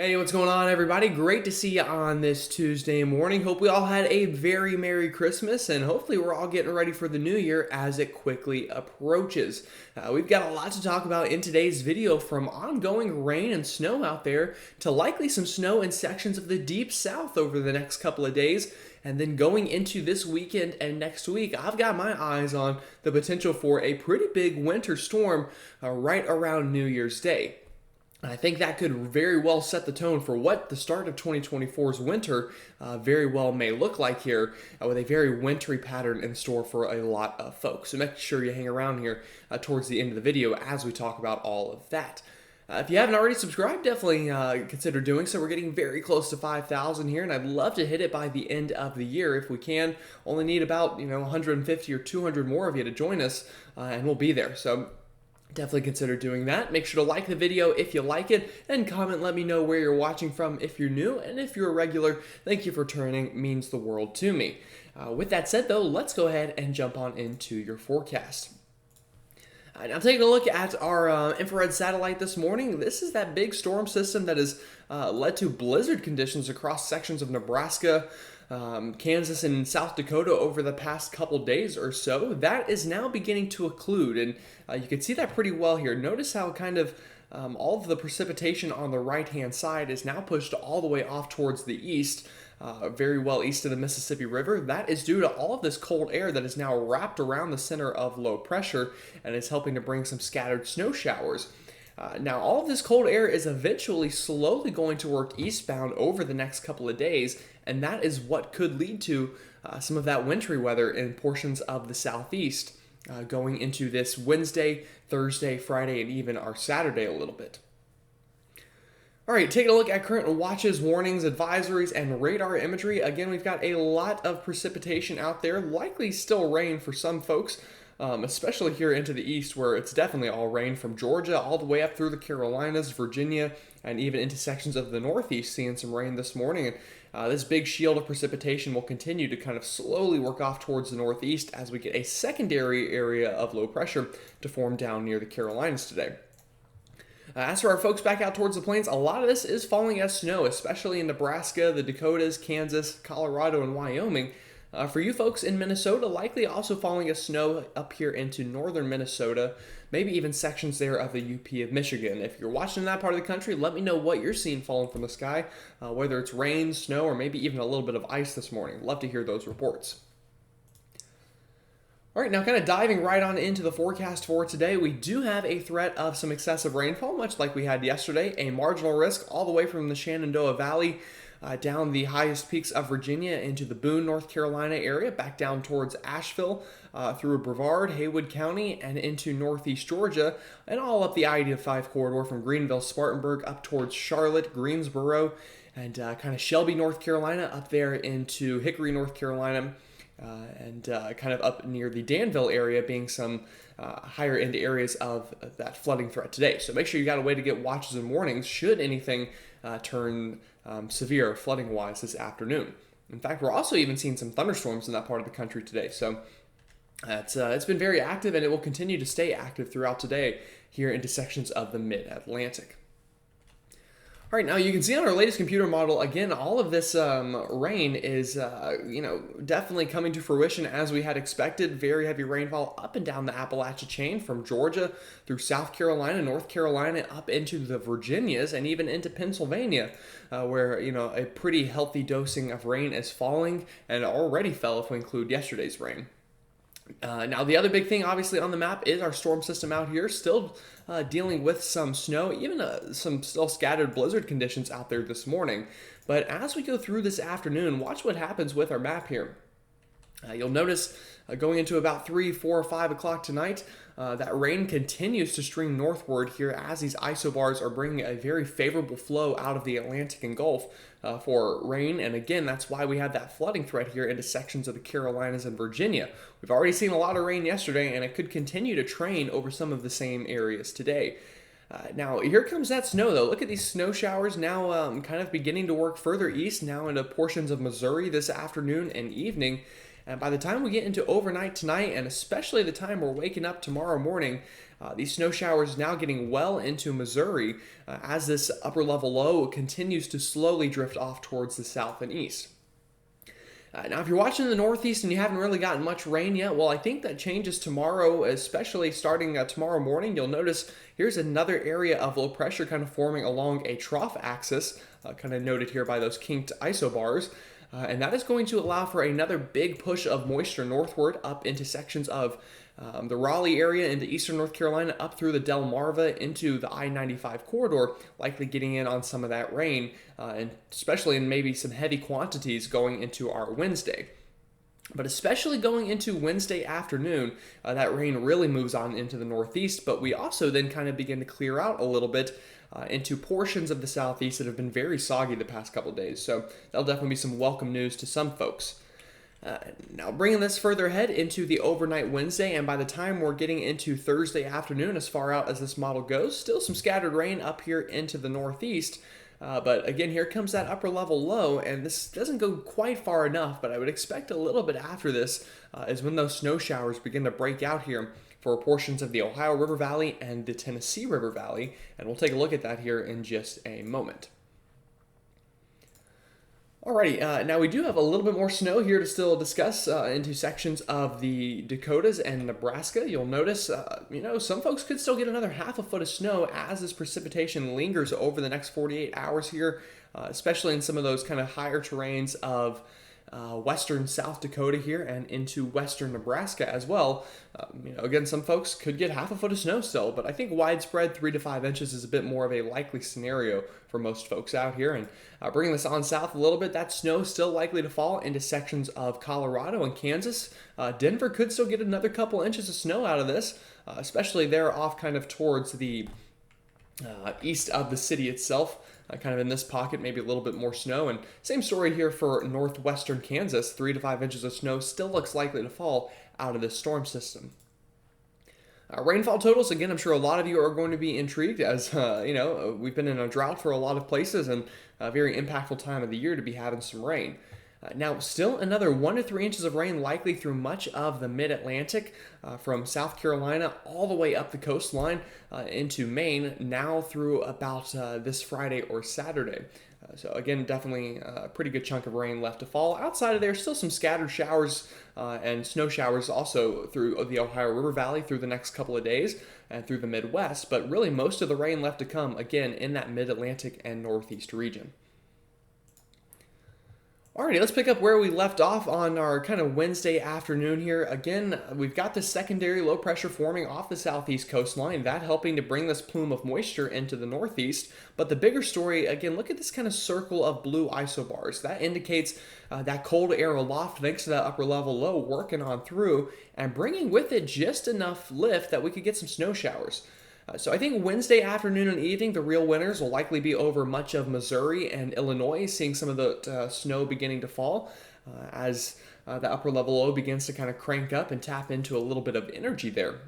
Hey, what's going on, everybody? Great to see you on this Tuesday morning. Hope we all had a very Merry Christmas, and hopefully, we're all getting ready for the new year as it quickly approaches. We've got a lot to talk about in today's video, from ongoing rain and snow out there to likely some snow in sections of the deep south over the next couple of days. And then going into this weekend and next week, I've got my eyes on the potential for a pretty big winter storm right around New Year's Day. I think that could very well set the tone for what the start of 2024's winter very well may look like here, with a very wintry pattern in store for a lot of folks. So make sure you hang around here towards the end of the video as we talk about all of that. If you haven't already subscribed, definitely consider doing so. We're getting very close to 5,000 here, and I'd love to hit it by the end of the year if we can. Only need about 150 or 200 more of you to join us, and we'll be there. So definitely consider doing that. Make sure to like the video if you like it, and comment, let me know where you're watching from if you're new, and if you're a regular, thank you for turning, it means the world to me. With that said though, let's go ahead and jump on into your forecast. Now taking a look at our infrared satellite this morning, this is that big storm system that has led to blizzard conditions across sections of Nebraska, Kansas, and South Dakota over the past couple days or so. That is now beginning to occlude, and you can see that pretty well here. Notice how kind of all of the precipitation on the right-hand side is now pushed all the way off towards the east, very well east of the Mississippi River. That is due to all of this cold air that is now wrapped around the center of low pressure and is helping to bring some scattered snow showers. Now, all of this cold air is eventually slowly going to work eastbound over the next couple of days, and that is what could lead to some of that wintry weather in portions of the southeast going into this Wednesday, Thursday, Friday, and even our Saturday a little bit. All right, taking a look at current watches, warnings, advisories, and radar imagery. Again, we've got a lot of precipitation out there, likely still rain for some folks, especially here into the east, where it's definitely all rain, from Georgia all the way up through the Carolinas, Virginia, and even into sections of the northeast, seeing some rain this morning. And this big shield of precipitation will continue to kind of slowly work off towards the northeast as we get a secondary area of low pressure to form down near the Carolinas today. As for our folks back out towards the plains, a lot of this is falling as snow, especially in Nebraska, the Dakotas, Kansas, Colorado, and Wyoming. For you folks in Minnesota, likely also falling as snow up here into northern Minnesota, maybe even sections there of the UP of Michigan. If you're watching in that part of the country, let me know what you're seeing falling from the sky, whether it's rain, snow, or maybe even a little bit of ice this morning. Love to hear those reports. All right, now kind of diving right on into the forecast for today, we do have a threat of some excessive rainfall, much like we had yesterday. A marginal risk all the way from the Shenandoah Valley down the highest peaks of Virginia into the Boone, North Carolina area, back down towards Asheville, through Brevard, Haywood County, and into northeast Georgia, and all up the I-85 corridor from Greenville, Spartanburg, up towards Charlotte, Greensboro, and kind of Shelby, North Carolina, up there into Hickory, North Carolina, and kind of up near the Danville area, being some higher end areas of that flooding threat today. So make sure you got a way to get watches and warnings should anything turn severe flooding wise this afternoon. In fact, we're also even seeing some thunderstorms in that part of the country today. So it's been very active, and it will continue to stay active throughout today here into sections of the mid-Atlantic. All right, now you can see on our latest computer model, again, all of this rain is, definitely coming to fruition as we had expected. Very heavy rainfall up and down the Appalachia chain from Georgia through South Carolina, North Carolina, up into the Virginias, and even into Pennsylvania, where, a pretty healthy dosing of rain is falling, and already fell if we include yesterday's rain. Now, the other big thing, obviously, on the map is our storm system out here, still dealing with some snow, even some still scattered blizzard conditions out there this morning. But as we go through this afternoon, watch what happens with our map here. You'll notice going into about 3, 4, 5 o'clock tonight, that rain continues to stream northward here as these isobars are bringing a very favorable flow out of the Atlantic and Gulf for rain. And again, that's why we have that flooding threat here into sections of the Carolinas and Virginia. We've already seen a lot of rain yesterday, and it could continue to train over some of the same areas today. Now, here comes that snow, though. Look at these snow showers now kind of beginning to work further east, now into portions of Missouri this afternoon and evening. And by the time we get into overnight tonight, and especially the time we're waking up tomorrow morning, these snow showers now getting well into Missouri as this upper level low continues to slowly drift off towards the south and east. Now, if you're watching in the Northeast and you haven't really gotten much rain yet, well, I think that changes tomorrow, especially starting tomorrow morning. You'll notice here's another area of low pressure kind of forming along a trough axis, kind of noted here by those kinked isobars. And that is going to allow for another big push of moisture northward up into sections of the Raleigh area into eastern North Carolina, up through the Delmarva into the I-95 corridor, likely getting in on some of that rain, and especially in maybe some heavy quantities going into our Wednesday. But especially going into Wednesday afternoon, that rain really moves on into the northeast, but we also then kind of begin to clear out a little bit into portions of the southeast that have been very soggy the past couple days. So that'll definitely be some welcome news to some folks. Now bringing this further ahead into the overnight Wednesday, and by the time we're getting into Thursday afternoon, as far out as this model goes, still some scattered rain up here into the northeast. But again, here comes that upper level low, and this doesn't go quite far enough, but I would expect a little bit after this is when those snow showers begin to break out here for portions of the Ohio River Valley and the Tennessee River Valley, and we'll take a look at that here in just a moment. Alrighty, now we do have a little bit more snow here to still discuss into sections of the Dakotas and Nebraska. You'll notice, some folks could still get another half a foot of snow as this precipitation lingers over the next 48 hours here, especially in some of those kind of higher terrains of western South Dakota here and into western Nebraska as well. Again, some folks could get half a foot of snow still, but I think widespread 3 to 5 inches is a bit more of a likely scenario for most folks out here. And bringing this on south a little bit, that snow still likely to fall into sections of Colorado and Kansas. Denver could still get another couple inches of snow out of this, especially there off kind of towards the east of the city itself. Kind of in this pocket, maybe a little bit more snow. And same story here for northwestern Kansas. 3 to 5 inches of snow still looks likely to fall out of this storm system. Rainfall totals, again, I'm sure a lot of you are going to be intrigued as, we've been in a drought for a lot of places and a very impactful time of the year to be having some rain. Now, still another 1 to 3 inches of rain likely through much of the mid-Atlantic, from South Carolina all the way up the coastline into Maine, now through about this Friday or Saturday. So again, definitely a pretty good chunk of rain left to fall. Outside of there, still some scattered showers and snow showers also through the Ohio River Valley through the next couple of days and through the Midwest, but really most of the rain left to come, again, in that mid-Atlantic and Northeast region. Alrighty, let's pick up where we left off on our kind of Wednesday afternoon here. Again, we've got this secondary low pressure forming off the southeast coastline, that helping to bring this plume of moisture into the northeast. But the bigger story, again, look at this kind of circle of blue isobars. That indicates that cold air aloft thanks to that upper level low working on through and bringing with it just enough lift that we could get some snow showers. So I think Wednesday afternoon and evening, the real winners will likely be over much of Missouri and Illinois, seeing some of the snow beginning to fall as the upper level low begins to kind of crank up and tap into a little bit of energy there.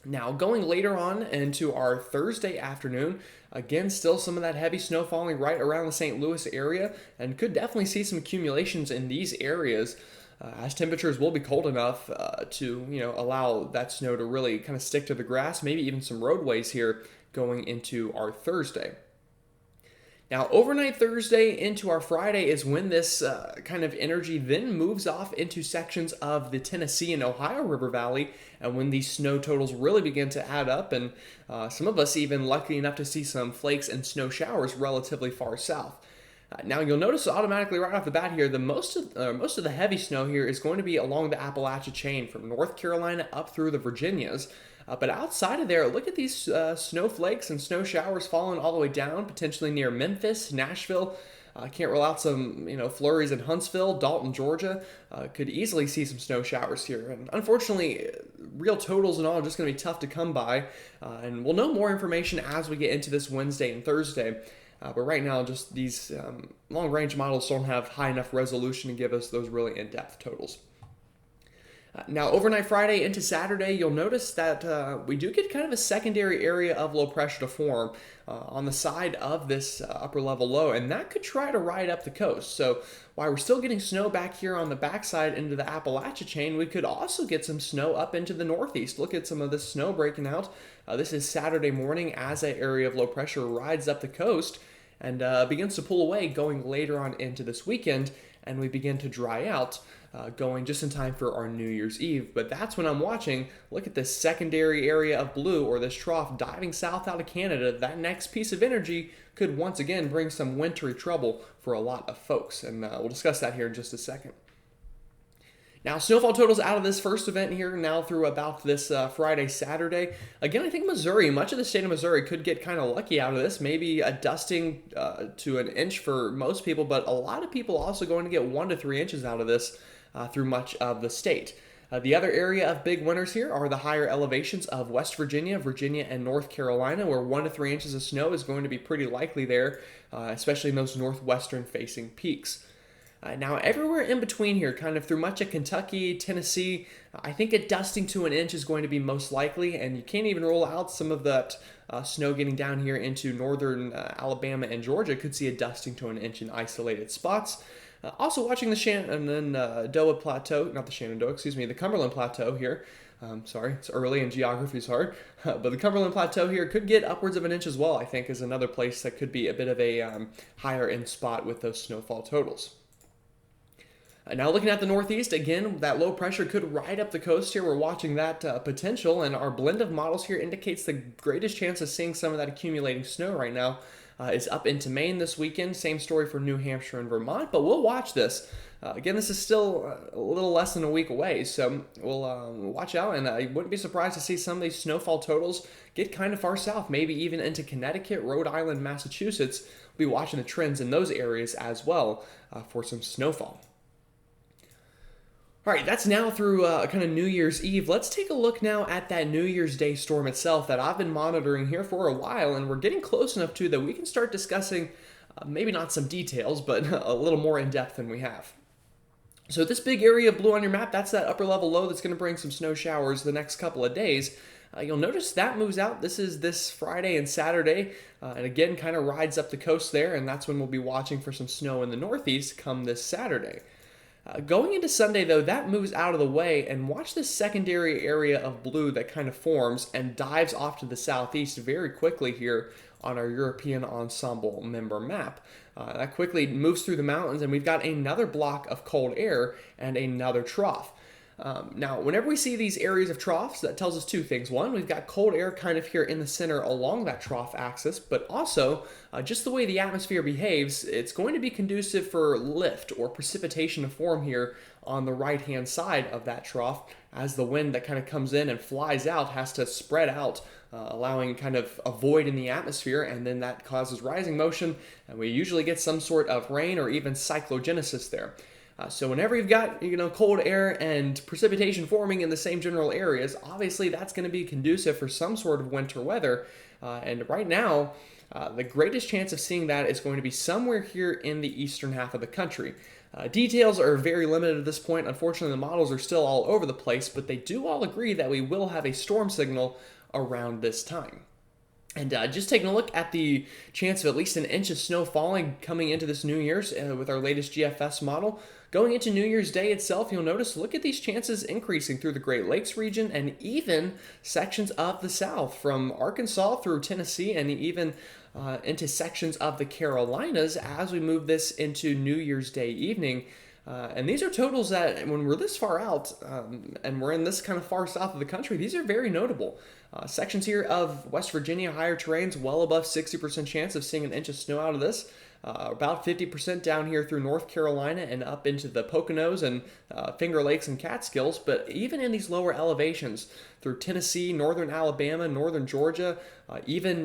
Now, going later on into our Thursday afternoon, again, still some of that heavy snow falling right around the St. Louis area, and could definitely see some accumulations in these areas. As temperatures will be cold enough to allow that snow to really kind of stick to the grass, maybe even some roadways here going into our Thursday. Now, overnight Thursday into our Friday is when this kind of energy then moves off into sections of the Tennessee and Ohio River Valley, and when these snow totals really begin to add up, and some of us even lucky enough to see some flakes and snow showers relatively far south. Now you'll notice automatically right off the bat here, the most of the heavy snow here is going to be along the Appalachia chain from North Carolina up through the Virginias. But outside of there, look at these snowflakes and snow showers falling all the way down, potentially near Memphis, Nashville. Can't rule out some flurries in Huntsville, Dalton, Georgia. Could easily see some snow showers here. And unfortunately, real totals and all are just going to be tough to come by. And we'll know more information as we get into this Wednesday and Thursday. But right now, just these long-range models don't have high enough resolution to give us those really in-depth totals. Now, overnight Friday into Saturday, you'll notice that we do get kind of a secondary area of low pressure to form on the side of this upper level low, and that could try to ride up the coast. So, while we're still getting snow back here on the backside into the Appalachia chain, we could also get some snow up into the northeast. Look at some of this snow breaking out. This is Saturday morning as that area of low pressure rides up the coast and begins to pull away going later on into this weekend, and we begin to dry out going just in time for our New Year's Eve. But that's when I'm watching. Look at this secondary area of blue, or this trough diving south out of Canada. That next piece of energy could once again bring some wintry trouble for a lot of folks, and we'll discuss that here in just a second. Now, snowfall totals out of this first event here now through about this Friday, Saturday. Again, I think Missouri, much of the state of Missouri could get kind of lucky out of this. Maybe a dusting to an inch for most people, but a lot of people also going to get 1 to 3 inches out of this through much of the state. The other area of big winners here are the higher elevations of West Virginia, Virginia, and North Carolina, where 1 to 3 inches of snow is going to be pretty likely there, especially in those northwestern facing peaks. Now, everywhere in between here, kind of through much of Kentucky, Tennessee, I think a dusting to an inch is going to be most likely, and you can't even rule out some of that snow getting down here into northern Alabama and Georgia. Could see a dusting to an inch in isolated spots. Also watching the Shenandoah Plateau, not the Shenandoah, excuse me, the Cumberland Plateau here. Sorry, it's early and geography's hard. But the Cumberland Plateau here could get upwards of an inch as well, I think, is another place that could be a bit of a higher end spot with those snowfall totals. Now looking at the northeast, again, that low pressure could ride up the coast here. We're watching that potential, and our blend of models here indicates the greatest chance of seeing some of that accumulating snow right now is up into Maine this weekend. Same story for New Hampshire and Vermont, but we'll watch this. Again, this is still a little less than a week away, so we'll watch out, and I wouldn't be surprised to see some of these snowfall totals get kind of far south, maybe even into Connecticut, Rhode Island, Massachusetts. We'll be watching the trends in those areas as well for some snowfall. All right, that's now through kind of New Year's Eve. Let's take a look now at that New Year's Day storm itself that I've been monitoring here for a while, and we're getting close enough to that we can start discussing maybe not some details, but a little more in depth than we have. So this big area of blue on your map, that's that upper level low that's going to bring some snow showers the next couple of days. You'll notice that moves out. This is this Friday and Saturday, and again kind of rides up the coast there, and that's when we'll be watching for some snow in the northeast come this Saturday. Going into Sunday, though, that moves out of the way, and watch this secondary area of blue that kind of forms and dives off to the southeast very quickly here on our European Ensemble member map. That quickly moves through the mountains, and we've got another block of cold air and another trough. Now, whenever we see these areas of troughs, that tells us two things. One, we've got cold air kind of here in the center along that trough axis, but also just the way the atmosphere behaves, it's going to be conducive for lift or precipitation to form here on the right-hand side of that trough, as the wind that kind of comes in and flies out has to spread out, allowing kind of a void in the atmosphere, and then that causes rising motion, and we usually get some sort of rain or even cyclogenesis there. So whenever you've got cold air and precipitation forming in the same general areas, obviously that's going to be conducive for some sort of winter weather. And right now, the greatest chance of seeing that is going to be somewhere here in the eastern half of the country. Details are very limited at this point. Unfortunately, the models are still all over the place, but they do all agree that we will have a storm signal around this time. And just taking a look at the chance of at least an inch of snow falling coming into this New Year's with our latest GFS model. Going into New Year's Day itself, you'll notice, look at these chances increasing through the Great Lakes region and even sections of the South, from Arkansas through Tennessee and even into sections of the Carolinas as we move this into New Year's Day evening. And these are totals that, when we're this far out and we're in this kind of far south of the country, these are very notable. Sections here of West Virginia, higher terrains, well above 60% chance of seeing an inch of snow out of this. About 50% down here through North Carolina and up into the Poconos and Finger Lakes and Catskills. But even in these lower elevations through Tennessee, northern Alabama, northern Georgia, even,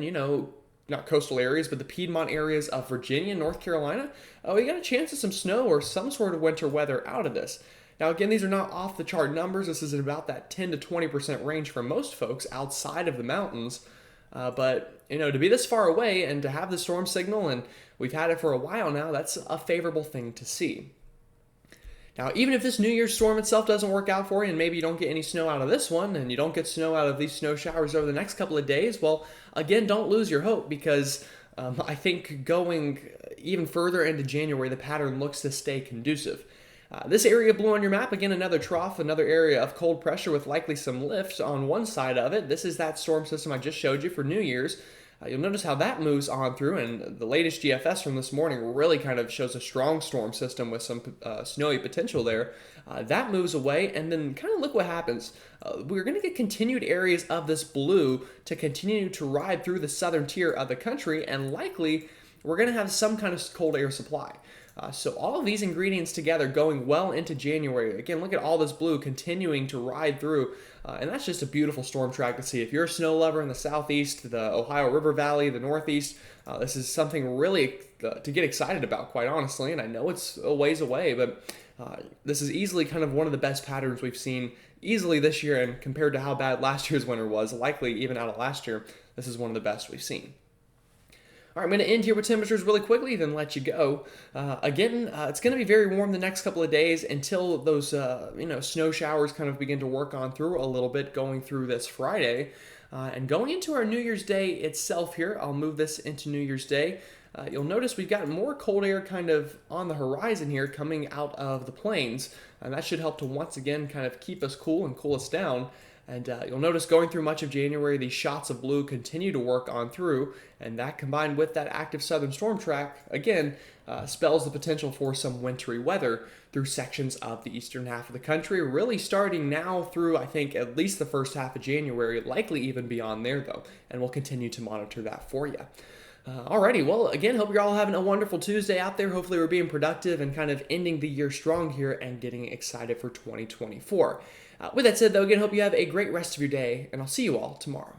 not coastal areas, but the Piedmont areas of Virginia, North Carolina, we got a chance of some snow or some sort of winter weather out of this. Now, again, these are not off the chart numbers. This is about that 10 to 20% range for most folks outside of the mountains. But, to be this far away and to have the storm signal, and we've had it for a while now, that's a favorable thing to see. Now, even if this New Year's storm itself doesn't work out for you, and maybe you don't get any snow out of this one, and you don't get snow out of these snow showers over the next couple of days, well, again, don't lose your hope because I think going even further into January, the pattern looks to stay conducive. This area blue on your map, again, another trough, another area of cold pressure with likely some lift on one side of it. This is that storm system I just showed you for New Year's. You'll notice how that moves on through, and the latest GFS from this morning really kind of shows a strong storm system with some snowy potential there. That moves away, and then kind of look what happens. We're going to get continued areas of this blue to continue to ride through the southern tier of the country, and likely we're going to have some kind of cold air supply. So all of these ingredients together going well into January. Again, look at all this blue continuing to ride through. And that's just a beautiful storm track to see. If you're a snow lover in the southeast, the Ohio River Valley, the northeast, this is something really to get excited about, quite honestly. And I know it's a ways away, but this is easily kind of one of the best patterns we've seen easily this year. And compared to how bad last year's winter was, likely even out of last year, this is one of the best we've seen. All right, I'm going to end here with temperatures really quickly, then let you go. It's going to be very warm the next couple of days until those snow showers kind of begin to work on through a little bit going through this Friday. And going into our New Year's Day itself here, I'll move this into New Year's Day. You'll notice we've got more cold air kind of on the horizon here coming out of the plains, and that should help to once again kind of keep us cool and cool us down. And you'll notice going through much of January, these shots of blue continue to work on through, and that combined with that active southern storm track, again, spells the potential for some wintry weather through sections of the eastern half of the country, really starting now through, I think, at least the first half of January, likely even beyond there, though, and we'll continue to monitor that for you. Alrighty, well, again, hope you're all having a wonderful Tuesday out there. Hopefully we're being productive and kind of ending the year strong here and getting excited for 2024. With that said, though, again, hope you have a great rest of your day, and I'll see you all tomorrow.